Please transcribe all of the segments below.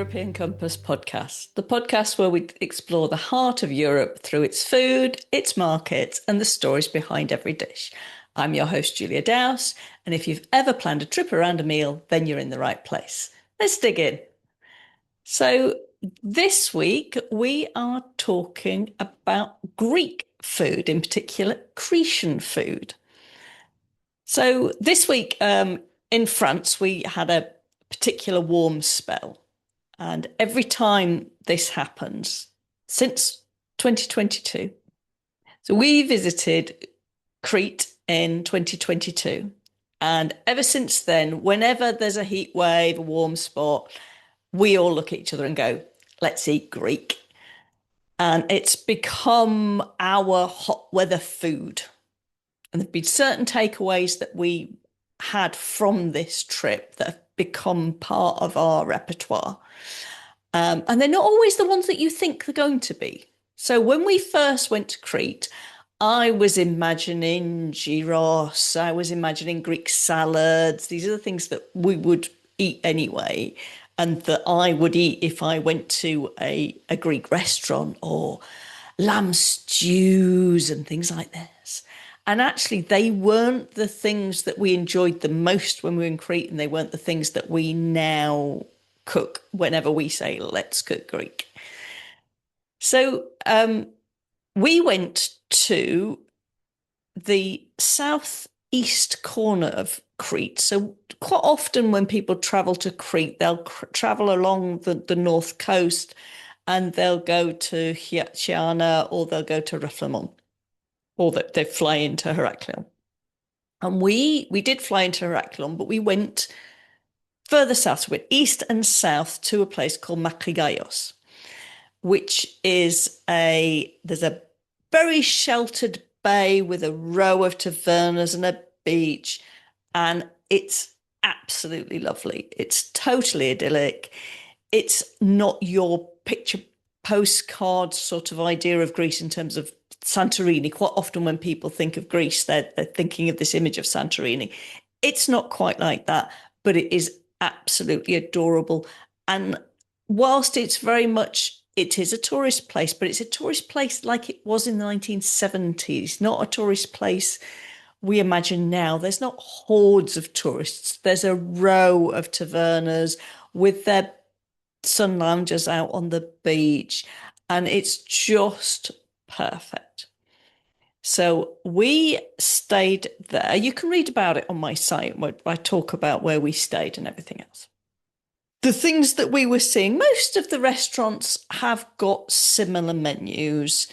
European Compass podcast, the podcast where we explore the heart of Europe through its food, its markets, and the stories behind every dish. I'm your host, Julia Dowse, and if you've ever planned a trip around a meal, then you're in the right place. Let's dig in. So, this week we are talking about Greek food, in particular, Cretan food. So, this week in France, we had a particular warm spell. And every time this happens, since 2022, so we visited Crete in 2022. And ever since then, whenever there's a heat wave, a warm spot, we all look at each other and go, let's eat Greek. And it's become our hot weather food. And there've been certain takeaways that we had from this trip that have become part of our repertoire. And they're not always the ones that you think they're going to be. So when we first went to Crete, I was imagining gyros, I was imagining Greek salads. These are the things that we would eat anyway, and that I would eat if I went to a Greek restaurant, or lamb stews and things like this. And actually, they weren't the things that we enjoyed the most when we were in Crete, and they weren't the things that we now cook whenever we say, let's cook Greek. So we went to the southeast corner of Crete. So quite often when people travel to Crete, they'll travel along the north coast, and they'll go to Chiana, or they'll go to Reflamont, or they fly into Heraklion. And we did fly into Heraklion, but we went further south. So we went east and south to a place called Makrigialos, which is there's a very sheltered bay with a row of tavernas and a beach, and it's absolutely lovely. It's totally idyllic. It's not your picture postcard sort of idea of Greece in terms of Santorini. Quite often when people think of Greece, they're thinking of this image of Santorini. It's not quite like that, but it is absolutely adorable. And whilst it's very much, it is a tourist place, but it's a tourist place like it was in the 1970s, not a tourist place we imagine now. There's not hordes of tourists. There's a row of tavernas with their sun loungers out on the beach, and it's just perfect. So we stayed there. You can read about it on my site where I talk about where we stayed and everything else. The things that we were seeing, most of the restaurants have got similar menus.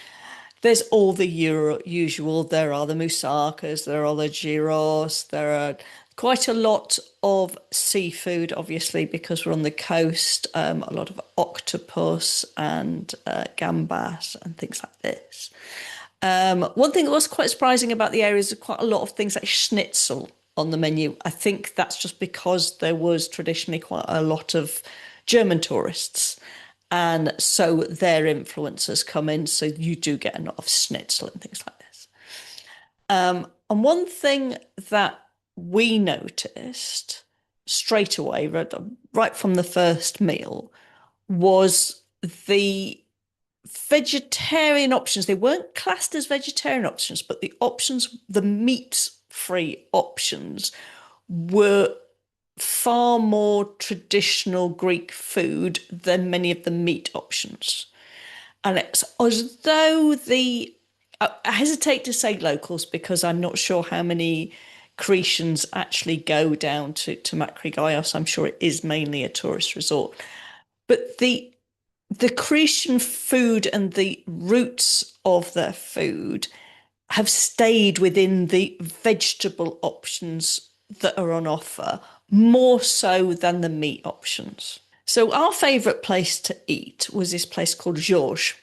There's all the usual. There are the moussakas, there are the gyros, there are quite a lot of seafood, obviously, because we're on the coast, a lot of octopus and gambas and things like this. One thing that was quite surprising about the area is quite a lot of things like schnitzel on the menu. I think that's just because there was traditionally quite a lot of German tourists, and so their influences come in, so you do get a lot of schnitzel and things like this. And one thing that we noticed straight away, right from the first meal, was the vegetarian options. They weren't classed as vegetarian options, but the options, the meat-free options, were far more traditional Greek food than many of the meat options. And it's as though I hesitate to say locals, because I'm not sure how many Cretans actually go down to Makrigialos. I'm sure it is mainly a tourist resort. But the Cretan food and the roots of their food have stayed within the vegetable options that are on offer, more so than the meat options. So our favourite place to eat was this place called Georges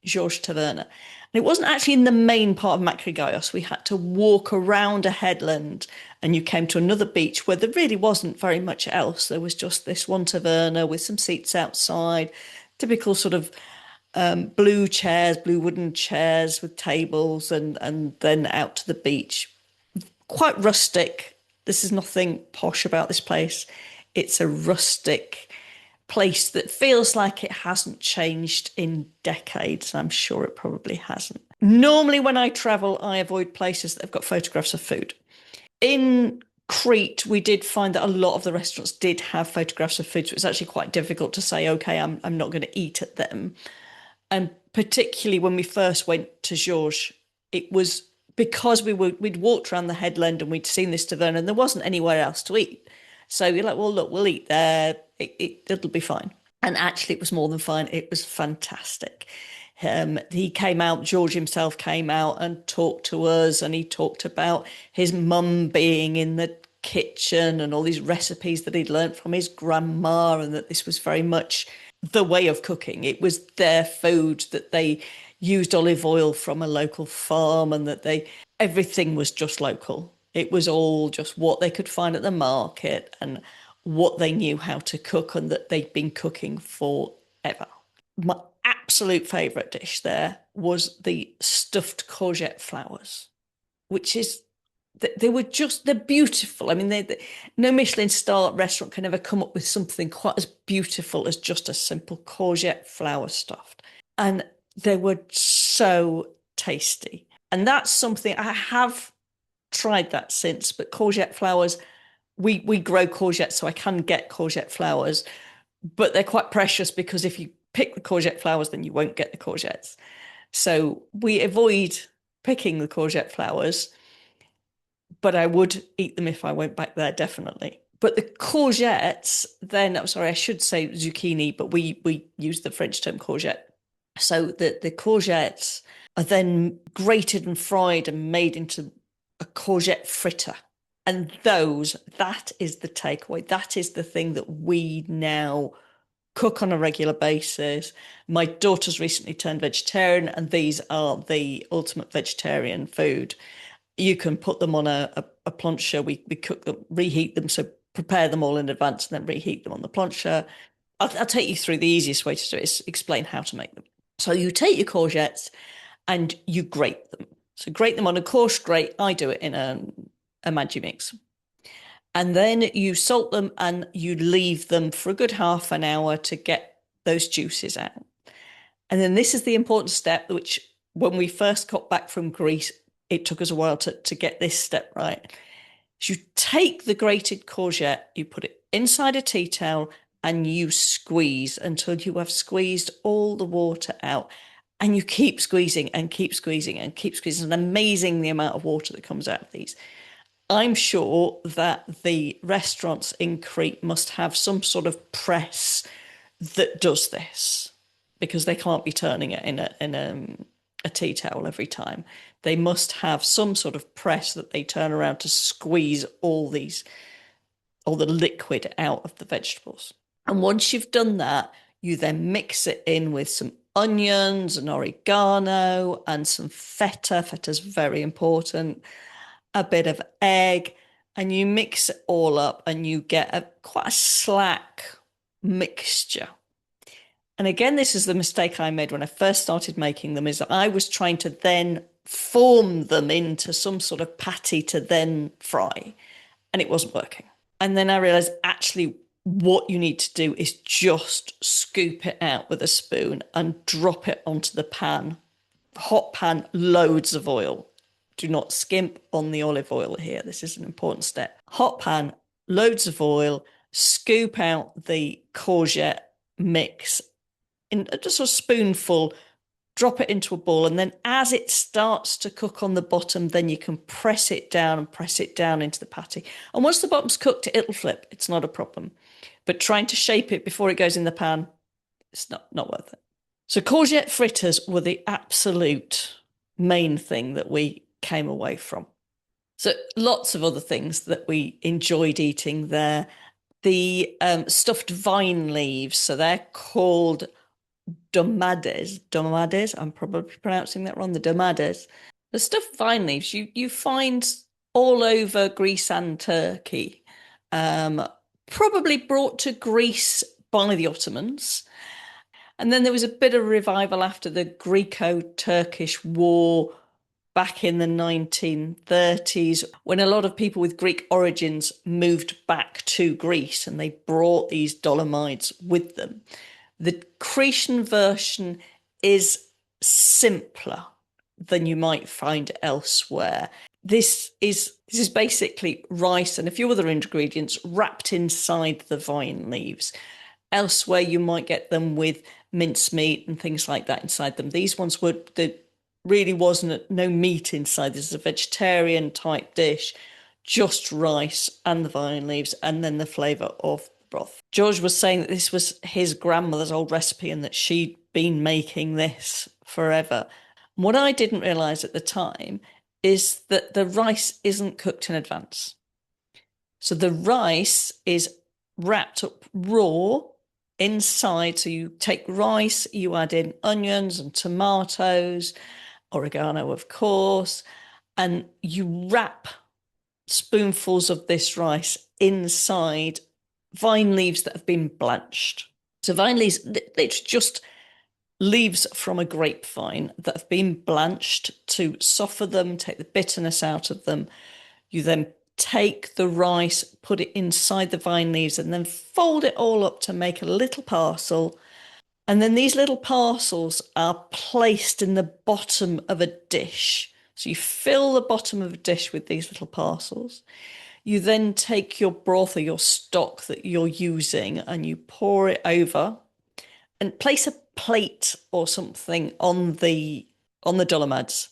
Taverna. And it wasn't actually in the main part of Makrigialos. We had to walk around a headland, and you came to another beach where there really wasn't very much else. There was just this one taverna with some seats outside, typical sort of blue wooden chairs with tables, and then out to the beach. Quite rustic. This is nothing posh about this place. It's a rustic place that feels like it hasn't changed in decades. I'm sure it probably hasn't. Normally, when I travel, I avoid places that have got photographs of food. In Crete, we did find that a lot of the restaurants did have photographs of food, so it's actually quite difficult to say, okay, I'm not going to eat at them. And particularly when we first went to Georges, it was because we'd walked around the headland and we'd seen this taverna and there wasn't anywhere else to eat. So you're like, well, look, we'll eat there. It'll be fine. And actually, it was more than fine. It was fantastic. He came out, George himself came out and talked to us, and he talked about his mum being in the kitchen and all these recipes that he'd learnt from his grandma, and that this was very much the way of cooking. It was their food, that they used olive oil from a local farm, and that everything was just local. It was all just what they could find at the market and what they knew how to cook, and that they'd been cooking forever. My absolute favourite dish there was the stuffed courgette flowers, which is they're beautiful. I mean, no Michelin-starred restaurant can ever come up with something quite as beautiful as just a simple courgette flower stuffed. And they were so tasty. And that's something I have tried that since, but courgette flowers, we grow courgettes, so I can get courgette flowers, but they're quite precious because if you pick the courgette flowers, then you won't get the courgettes. So we avoid picking the courgette flowers, but I would eat them if I went back there, definitely. But the courgettes, then, I'm sorry, I should say zucchini, but we use the French term courgette. So the courgettes are then grated and fried and made into a courgette fritter. And that is the takeaway. That is the thing that we now cook on a regular basis. My daughter's recently turned vegetarian, and these are the ultimate vegetarian food. You can put them on a plancha. We cook them, reheat them, so prepare them all in advance and then reheat them on the plancha. I'll take you through the easiest way to do it is explain how to make them. So you take your courgettes and you grate them. So grate them on a coarse grate. I do it in a Magimix. And then you salt them and you leave them for a good half an hour to get those juices out. And then this is the important step, which when we first got back from Greece, it took us a while to get this step right. So you take the grated courgette, you put it inside a tea towel, and you squeeze until you have squeezed all the water out. And you keep squeezing and keep squeezing and keep squeezing. It's amazing the amount of water that comes out of these. I'm sure that the restaurants in Crete must have some sort of press that does this, because they can't be turning it in a tea towel every time. They must have some sort of press that they turn around to squeeze all the liquid out of the vegetables. And once you've done that, you then mix it in with some onions and oregano and some feta. Feta's very important. A bit of egg, and you mix it all up and you get quite a slack mixture. And again, this is the mistake I made when I first started making them, is that I was trying to then form them into some sort of patty to then fry, and it wasn't working. And then I realized actually what you need to do is just scoop it out with a spoon and drop it onto the pan. Hot pan, loads of oil. Do not skimp on the olive oil here. This is an important step. Hot pan, loads of oil, scoop out the courgette mix in just a spoonful, drop it into a bowl, and then as it starts to cook on the bottom, then you can press it down into the patty. And once the bottom's cooked, it'll flip. It's not a problem. But trying to shape it before it goes in the pan, it's not worth it. So courgette fritters were the absolute main thing that we came away from. So lots of other things that we enjoyed eating there. The stuffed vine leaves, so they're called dolmades. Dolmades, I'm probably pronouncing that wrong. The dolmades. The stuffed vine leaves you find all over Greece and Turkey. Probably brought to Greece by the Ottomans. And then there was a bit of revival after the Greco-Turkish War, back in the 1930s when a lot of people with Greek origins moved back to Greece and they brought these dolmades with them. The Cretan version is simpler than you might find elsewhere. This is basically rice and a few other ingredients wrapped inside the vine leaves. Elsewhere, you might get them with mincemeat and things like that inside them. These ones were the really wasn't no meat inside. This is a vegetarian type dish, just rice and the vine leaves, and then the flavour of the broth. George was saying that this was his grandmother's old recipe and that she'd been making this forever. What I didn't realise at the time is that the rice isn't cooked in advance. So the rice is wrapped up raw inside. So you take rice, you add in onions and tomatoes, oregano, of course, and you wrap spoonfuls of this rice inside vine leaves that have been blanched. So vine leaves, it's just leaves from a grapevine that have been blanched to soften them, take the bitterness out of them. You then take the rice, put it inside the vine leaves, and then fold it all up to make a little parcel. And then these little parcels are placed in the bottom of a dish. So you fill the bottom of a dish with these little parcels. You then take your broth or your stock that you're using and you pour it over and place a plate or something on the dolmades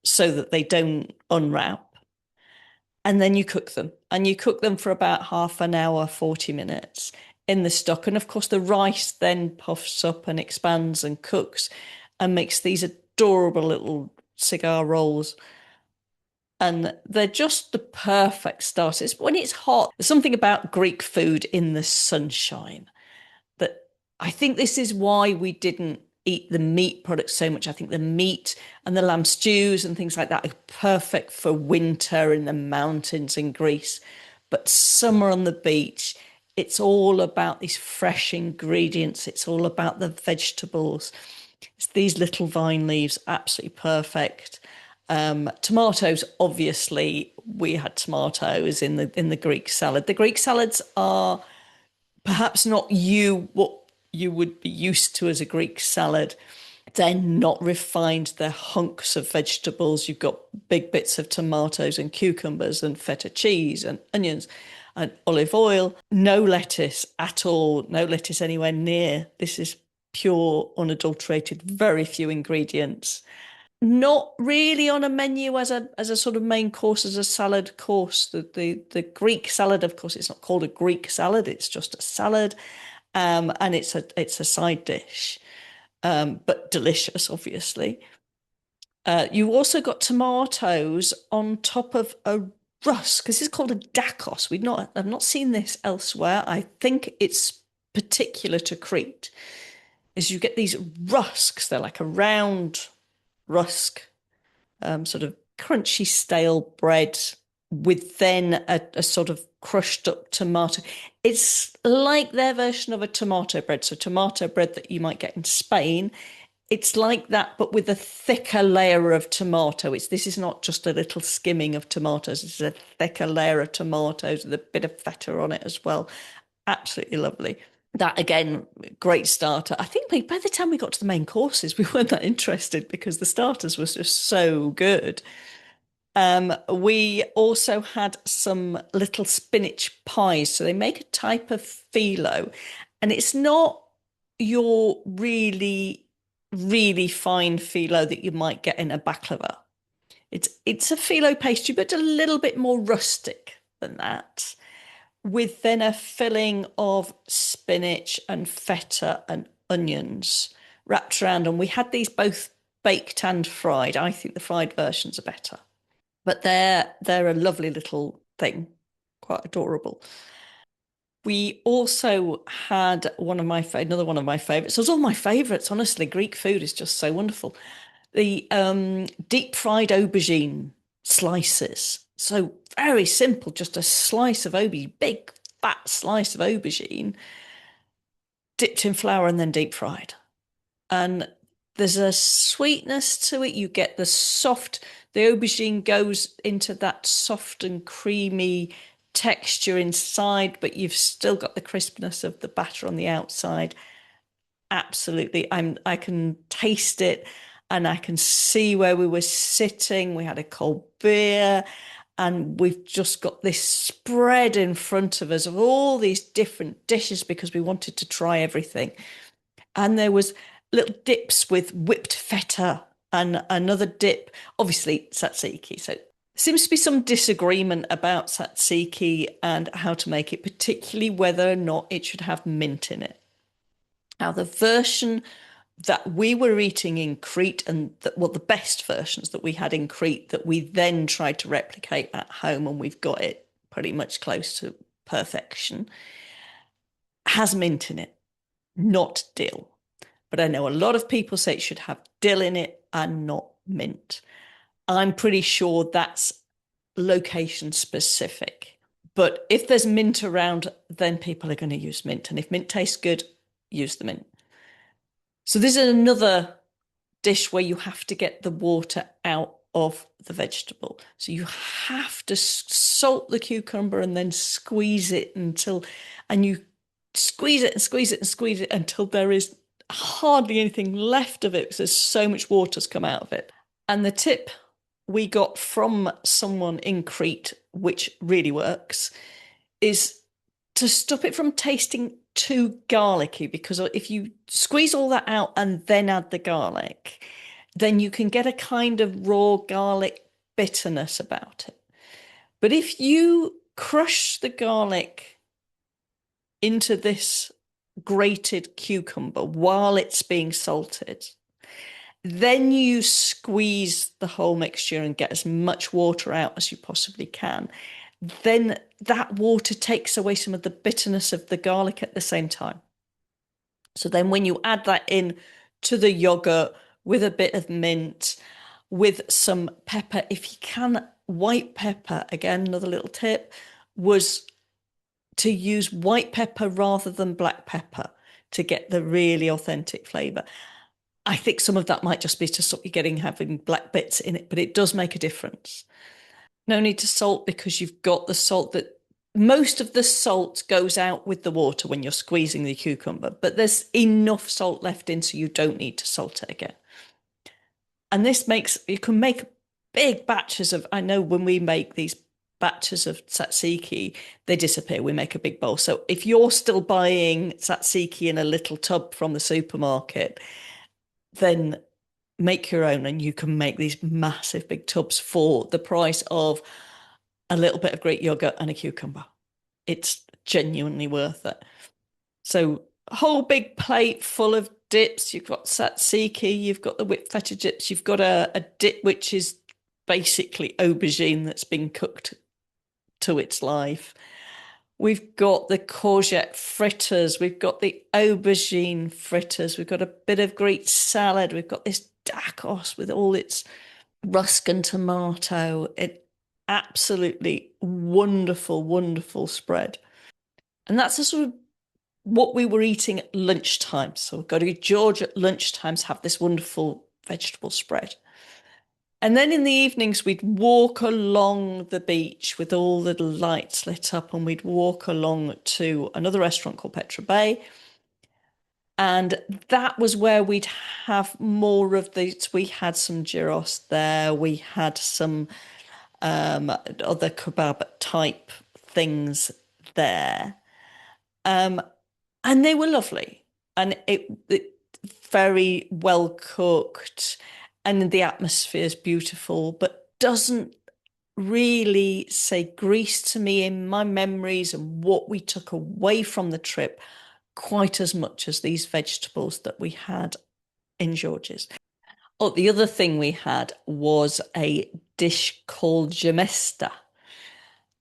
so that they don't unwrap. And then you cook them. And you cook them for about half an hour, 40 minutes in the stock. And of course, the rice then puffs up and expands and cooks and makes these adorable little cigar rolls. And they're just the perfect start. It's when it's hot. There's something about Greek food in the sunshine that I think this is why we didn't eat the meat products so much. I think the meat and the lamb stews and things like that are perfect for winter in the mountains in Greece. But summer on the beach, it's all about these fresh ingredients. It's all about the vegetables. It's these little vine leaves, absolutely perfect. Tomatoes, obviously, we had tomatoes in the Greek salad. The Greek salads are perhaps not what you would be used to as a Greek salad. They're not refined, they're hunks of vegetables. You've got big bits of tomatoes and cucumbers and feta cheese and onions and olive oil. No lettuce at all, no lettuce anywhere near. This is pure, unadulterated, very few ingredients. Not really on a menu as a sort of main course, as a salad course. The Greek salad, of course, it's not called a Greek salad, it's just a salad. And it's a side dish, but delicious, obviously. You also got tomatoes on top of a rusk. This is called a dakos. I've not seen this elsewhere. I think it's particular to Crete. Is you get these rusks. They're like a round rusk, sort of crunchy stale bread with then a sort of crushed up tomato. It's like their version of a tomato bread. So tomato bread that you might get in Spain, it's like that, but with a thicker layer of tomato. This is not just a little skimming of tomatoes. It's a thicker layer of tomatoes with a bit of feta on it as well. Absolutely lovely. That again, great starter. I think by the time we got to the main courses, we weren't that interested because the starters was just so good. We also had some little spinach pies. So they make a type of phyllo, and it's not your really, really fine phyllo that you might get in a baklava. It's a phyllo pastry, but a little bit more rustic than that, with then a filling of spinach and feta and onions wrapped around. And we had these both baked and fried. I think the fried versions are better. But they're a lovely little thing, quite adorable. We also had another one of my favorites. So it's all my favorites, honestly. Greek food is just so wonderful. The deep fried aubergine slices. So very simple, just a slice of aubergine, big fat slice of aubergine, dipped in flour and then deep fried. And There's a sweetness to it. You get the aubergine goes into that soft and creamy texture inside, but you've still got the crispness of the batter on the outside. Absolutely. I can taste it and I can see where we were sitting. We had a cold beer and we've just got this spread in front of us of all these different dishes because we wanted to try everything. And there was little dips with whipped feta and another dip, obviously tzatziki. So seems to be some disagreement about tzatziki and how to make it, particularly whether or not it should have mint in it. Now, the version that we were eating in Crete and well, the best versions that we had in Crete that we then tried to replicate at home, and we've got it pretty much close to perfection, has mint in it, not dill. But I know a lot of people say it should have dill in it and not mint. I'm pretty sure that's location specific. But if there's mint around, then people are going to use mint. And if mint tastes good, use the mint. So this is another dish where you have to get the water out of the vegetable. So you have to salt the cucumber and then squeeze it and you squeeze it and squeeze it and squeeze it until there is hardly anything left of it because there's so much water's come out of it. And the tip we got from someone in Crete, which really works, is to stop it from tasting too garlicky, because if you squeeze all that out and then add the garlic, then you can get a kind of raw garlic bitterness about it. But if you crush the garlic into this grated cucumber while it's being salted, then you squeeze the whole mixture and get as much water out as you possibly can. Then that water takes away some of the bitterness of the garlic at the same time. So then when you add that in to the yogurt with a bit of mint, with some pepper, if you can, white pepper, again, another little tip, was to use white pepper rather than black pepper to get the really authentic flavour. I think some of that might just be to stop you having black bits in it, but it does make a difference. No need to salt because you've got the salt that most of the salt goes out with the water when you're squeezing the cucumber, but there's enough salt left in so you don't need to salt it again. And this makes, you can make big batches of, I know when we make these batches of tzatziki, they disappear. We make a big bowl. So if you're still buying tzatziki in a little tub from the supermarket, then make your own and you can make these massive big tubs for the price of a little bit of Greek yogurt and a cucumber. It's genuinely worth it. So a whole big plate full of dips. You've got tzatziki, you've got the whipped feta dips, you've got a dip which is basically aubergine that's been cooked to its life. We've got the courgette fritters, we've got the aubergine fritters, we've got a bit of Greek salad, we've got this dakos with all its rusk and tomato. It absolutely wonderful, wonderful spread. And that's a sort of what we were eating at lunchtime. So we've got to George at lunchtimes have this wonderful vegetable spread. And then in the evenings, we'd walk along the beach with all the lights lit up, and we'd walk along to another restaurant called Petra Bay. And that was where we'd have more of these. We had some gyros there. We had some other kebab type things there. And they were lovely. And it very well cooked. And the atmosphere is beautiful, but doesn't really say Greece to me in my memories and what we took away from the trip quite as much as these vegetables that we had in George's. Oh, the other thing we had was a dish called gemista.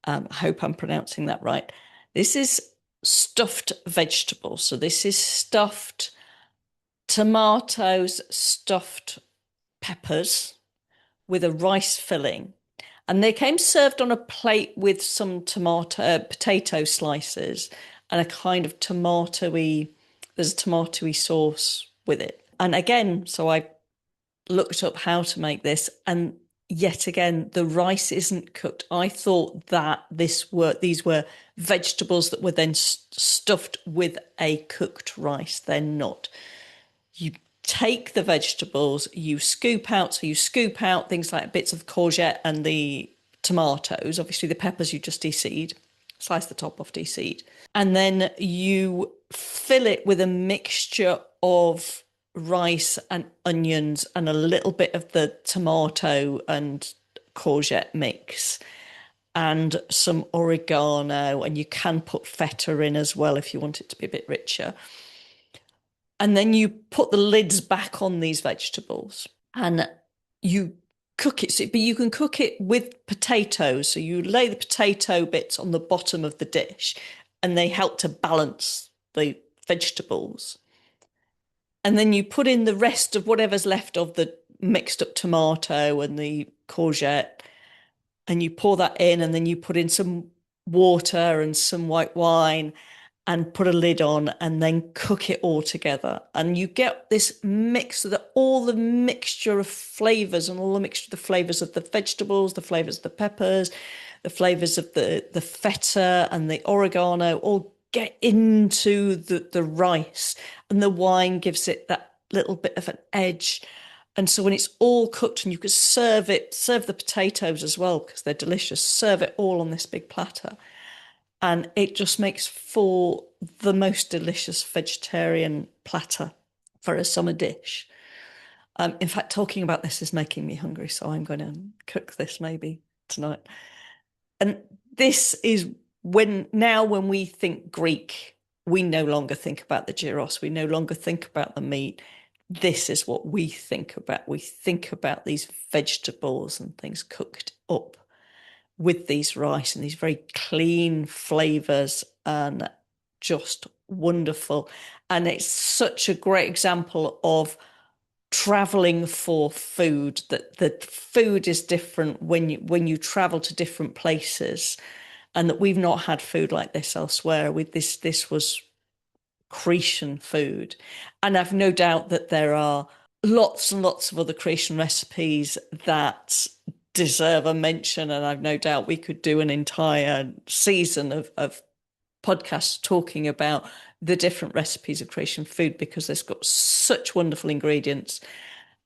I hope I'm pronouncing that right. This is stuffed vegetables. So this is stuffed tomatoes, stuffed peppers with a rice filling. And they came served on a plate with some potato slices and a kind of there's a tomatoey sauce with it. And again, so I looked up how to make this, and yet again, the rice isn't cooked. I thought that these were vegetables that were then stuffed with a cooked rice. They're not. You take the vegetables, you scoop out, so you scoop out things like bits of courgette and the tomatoes, obviously the peppers you just de-seed, slice the top off, de-seed, and then you fill it with a mixture of rice and onions and a little bit of the tomato and courgette mix and some oregano, and you can put feta in as well if you want it to be a bit richer. And then you put the lids back on these vegetables and you cook it. But you can cook it with potatoes. So you lay the potato bits on the bottom of the dish and they help to balance the vegetables. And then you put in the rest of whatever's left of the mixed up tomato and the courgette, and you pour that in, and then you put in some water and some white wine and put a lid on and then cook it all together. And you get this mix of all the mixture of flavors and all the mixture of the flavors of the vegetables, the flavors of the peppers, the flavors of the feta and the oregano all get into the rice, and the wine gives it that little bit of an edge. And so when it's all cooked, and you could serve the potatoes as well because they're delicious, serve it all on this big platter. And it just makes for the most delicious vegetarian platter for a summer dish. In fact, talking about this is making me hungry, so I'm going to cook this maybe tonight. And this is when we think Greek, we no longer think about the gyros. We no longer think about the meat. This is what we think about. We think about these vegetables and things cooked up with these rice and these very clean flavors, and just wonderful. And it's such a great example of traveling for food, that the food is different when you travel to different places, and that we've not had food like this elsewhere. With this was Cretan food, and I've no doubt that there are lots and lots of other Cretan recipes that deserve a mention, and I've no doubt we could do an entire season of podcasts talking about the different recipes of Cretan food, because it's got such wonderful ingredients,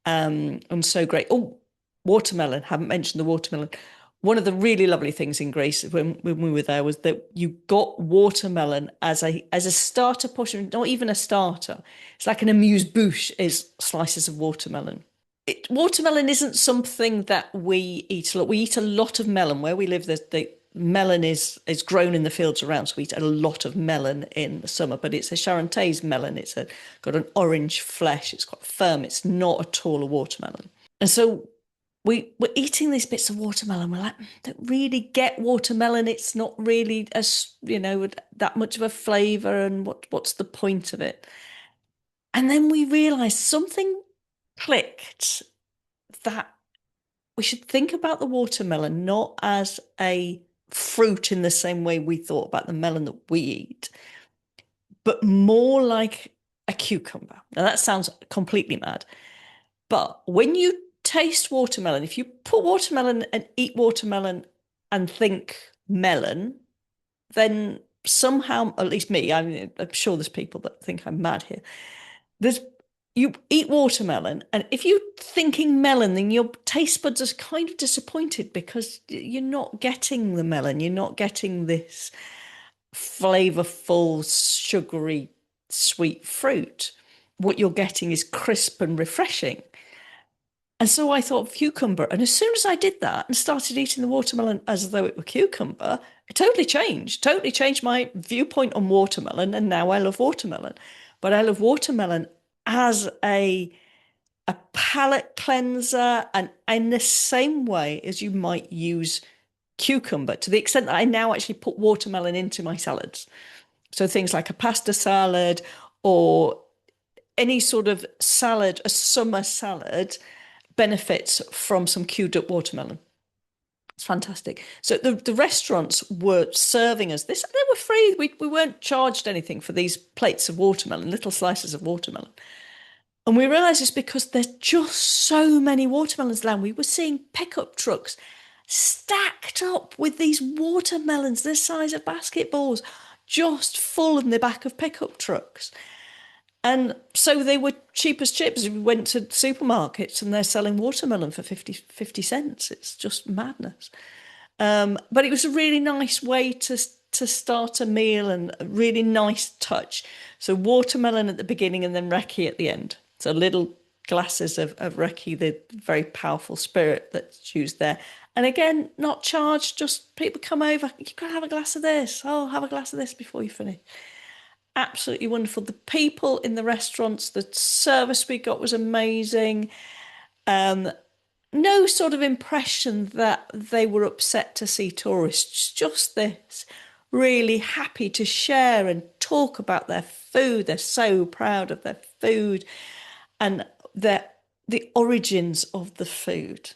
and so great. Oh, watermelon, haven't mentioned the watermelon. One of the really lovely things in Greece when we were there was that you got watermelon as a starter portion, not even a starter. It's like an amuse-bouche is slices of watermelon. Watermelon isn't something that we eat a lot. We eat a lot of melon. Where we live, the melon is grown in the fields around, so we eat a lot of melon in the summer. But it's a Charentaise melon. It's got an orange flesh. It's quite firm. It's not at all a watermelon. And so we're eating these bits of watermelon. We're like, don't really get watermelon. It's not really that much of a flavour, and what's the point of it? And then we realised something clicked, that we should think about the watermelon not as a fruit in the same way we thought about the melon that we eat, but more like a cucumber. Now that sounds completely mad, but when you taste watermelon, if you put watermelon and eat watermelon and think melon, then somehow, at least me, I'm sure there's people that think I'm mad here. You eat watermelon, and if you're thinking melon, then your taste buds are kind of disappointed because you're not getting the melon. You're not getting this flavorful, sugary, sweet fruit. What you're getting is crisp and refreshing. And so I thought cucumber. And as soon as I did that and started eating the watermelon as though it were cucumber, it totally changed my viewpoint on watermelon. And now I love watermelon. But I love watermelon as a palate cleanser, and in the same way as you might use cucumber, to the extent that I now actually put watermelon into my salads. So things like a pasta salad or any sort of salad, a summer salad, benefits from some queued up watermelon. It's fantastic. So the restaurants were serving us this. They were free. We weren't charged anything for these plates of watermelon, little slices of watermelon. And we realised it's because there's just so many watermelons around. We were seeing pickup trucks stacked up with these watermelons the size of basketballs, just full in the back of pickup trucks. And so they were cheap as chips. We went to supermarkets and they're selling watermelon for 50 cents. It's just madness. But it was a really nice way to start a meal and a really nice touch. So watermelon at the beginning and then raki at the end. So little glasses of raki, the very powerful spirit that's used there. And again, not charged, just people come over. You can have a glass of this. Oh, have a glass of this before you finish. Absolutely wonderful. The people in the restaurants, the service we got was amazing. No sort of impression that they were upset to see tourists, just this really happy to share and talk about their food. They're so proud of their food and the origins of the food.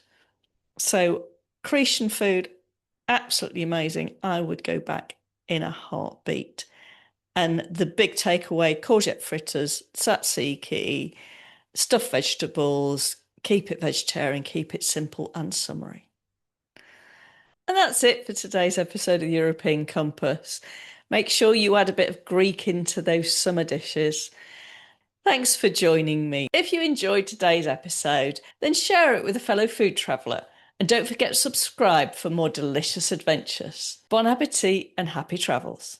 So Cretan food, absolutely amazing. I would go back in a heartbeat. And the big takeaway, courgette fritters, tzatziki, stuffed vegetables, keep it vegetarian, keep it simple and summery. And that's it for today's episode of European Compass. Make sure you add a bit of Greek into those summer dishes. Thanks for joining me. If you enjoyed today's episode, then share it with a fellow food traveller. And don't forget to subscribe for more delicious adventures. Bon appetit and happy travels.